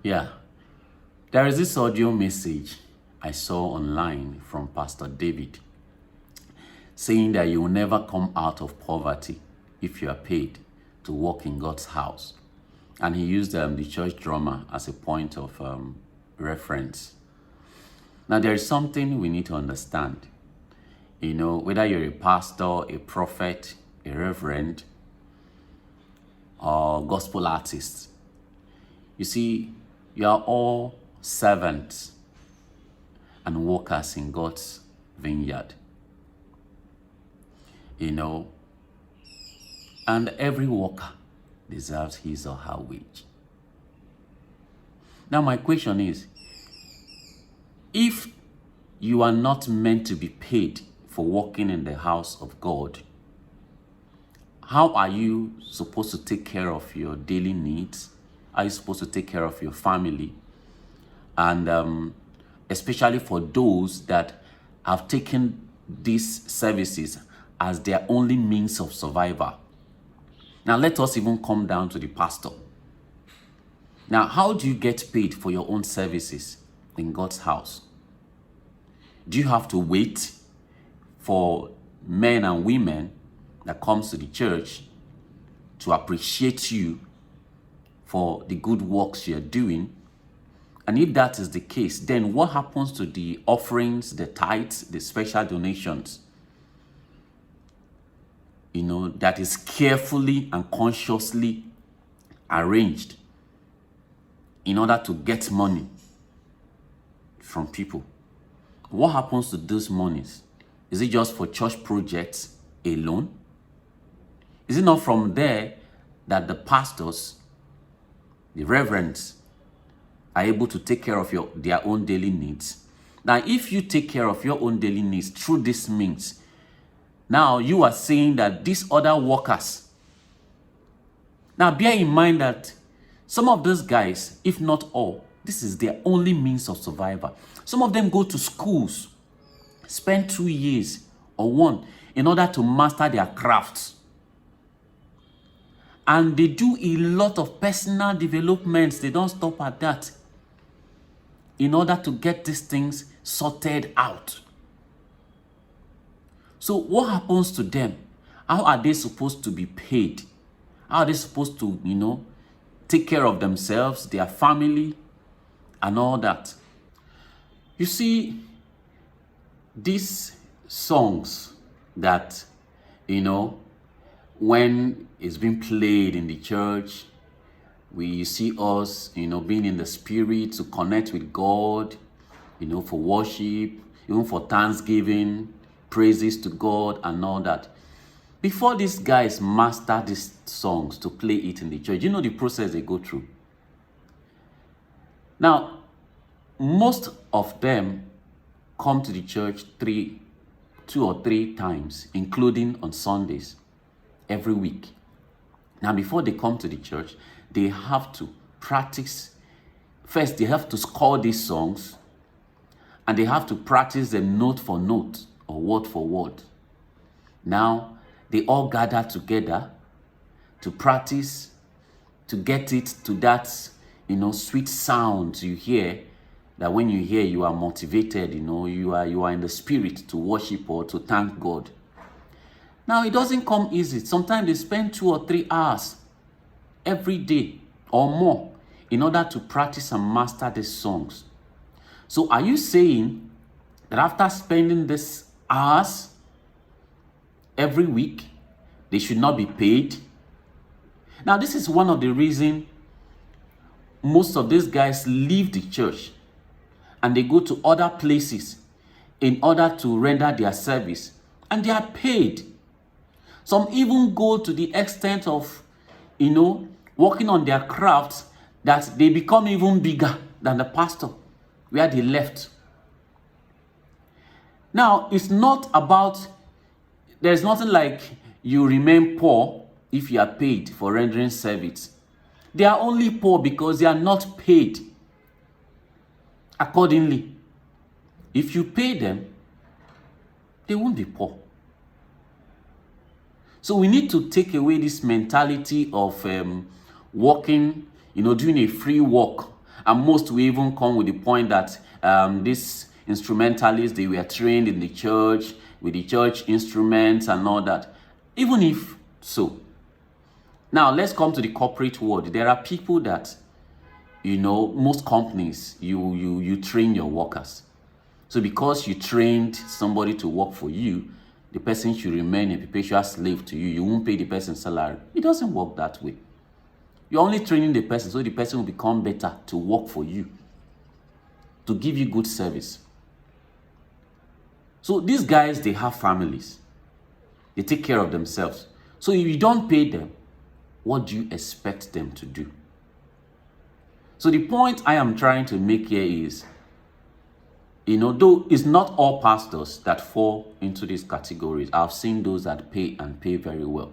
Yeah, there is this audio message I saw online from Pastor David saying that you will never come out of poverty if you are paid to work in God's house. And he used the church drama as a point of reference. Now, there is something we need to understand. You know, whether you're a pastor, a prophet, a reverend, or gospel artist, you see, you are all servants and workers in God's vineyard. You know, and every worker deserves his or her wage. Now, my question is, if you are not meant to be paid for working in the house of God, how are you supposed to take care of your daily needs? Are you supposed to take care of your family? And especially for those that have taken these services as their only means of survival. Now, let us even come down to the pastor. Now, how do you get paid for your own services in God's house? Do you have to wait for men and women that comes to the church to appreciate you for the good works you're doing? And if that is the case, then what happens to the offerings, the tithes, the special donations? You know, that is carefully and consciously arranged in order to get money from people. What happens to those monies? Is it just for church projects alone? Is it not from there that the pastors, the reverends, are able to take care of their own daily needs? Now, if you take care of your own daily needs through this means, now you are saying that these other workers, now bear in mind that some of those guys, if not all, this is their only means of survival. Some of them go to schools, spend 2 years or 1 in order to master their crafts. And they do a lot of personal developments. They don't stop at that in order to get these things sorted out. So what happens to them? How are they supposed to be paid? How are they supposed to, you know, take care of themselves, their family, and all that? You see, these songs that, you know, when it's being played in the church, we see us, you know, being in the spirit to connect with God, you know, for worship, even for thanksgiving, praises to God and all that. Before these guys master these songs to play it in the church, you know the process they go through. Now, most of them come to the church 2 or 3 times, including on Sundays, every week. Now, before they come to the church, they have to practice. First, they have to score these songs, and they have to practice them note for note or word for word. Now, they all gather together to practice, to get it to that, you know, sweet sound you hear, that when you hear, you are motivated, you know, you are in the spirit to worship or to thank God. Now, it doesn't come easy. Sometimes they spend 2 or 3 hours every day or more in order to practice and master these songs. So are you saying that after spending these hours every week, they should not be paid? Now, this is one of the reasons most of these guys leave the church and they go to other places in order to render their service, and they are paid. Some even go to the extent of, you know, working on their crafts that they become even bigger than the pastor where they left. Now, it's not about, there's nothing like you remain poor if you are paid for rendering service. They are only poor because they are not paid accordingly. If you pay them, they won't be poor. So we need to take away this mentality of working, you know, doing a free work And most will even come with the point that these instrumentalists, they were trained in the church with the church instruments and all that. Even if so. Now, let's come to the corporate world. There are people that, most companies, you train your workers. So because you trained somebody to work for you, the person should remain a perpetual slave to you. You won't pay the person salary. It doesn't work that way. You're only training the person so the person will become better to work for you, to give you good service. So these guys, they have families. They take care of themselves. So if you don't pay them, what do you expect them to do? So the point I am trying to make here is, though it's not all pastors that fall into these categories. I've seen those that pay and pay very well.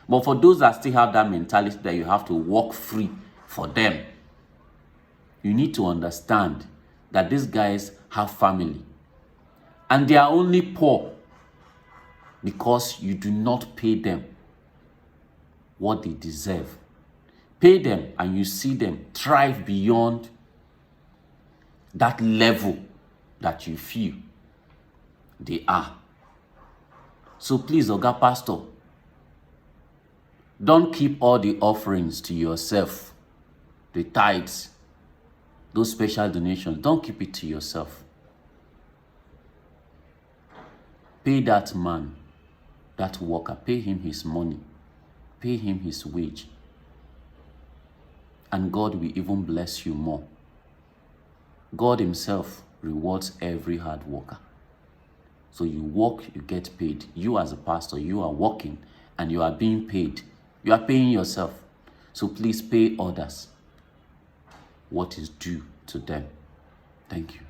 But for those that still have that mentality that you have to work free for them, you need to understand that these guys have family. And they are only poor because you do not pay them what they deserve. Pay them and you see them thrive beyond that level that you feel they are. So please, Oga Pastor, don't keep all the offerings to yourself. The tithes, those special donations, don't keep it to yourself. Pay that man, that worker, pay him his money, pay him his wage, and God will even bless you more. God himself rewards every hard worker. So you work, you get paid. You as a pastor, you are working and you are being paid. You are paying yourself. So please pay others what is due to them. Thank you.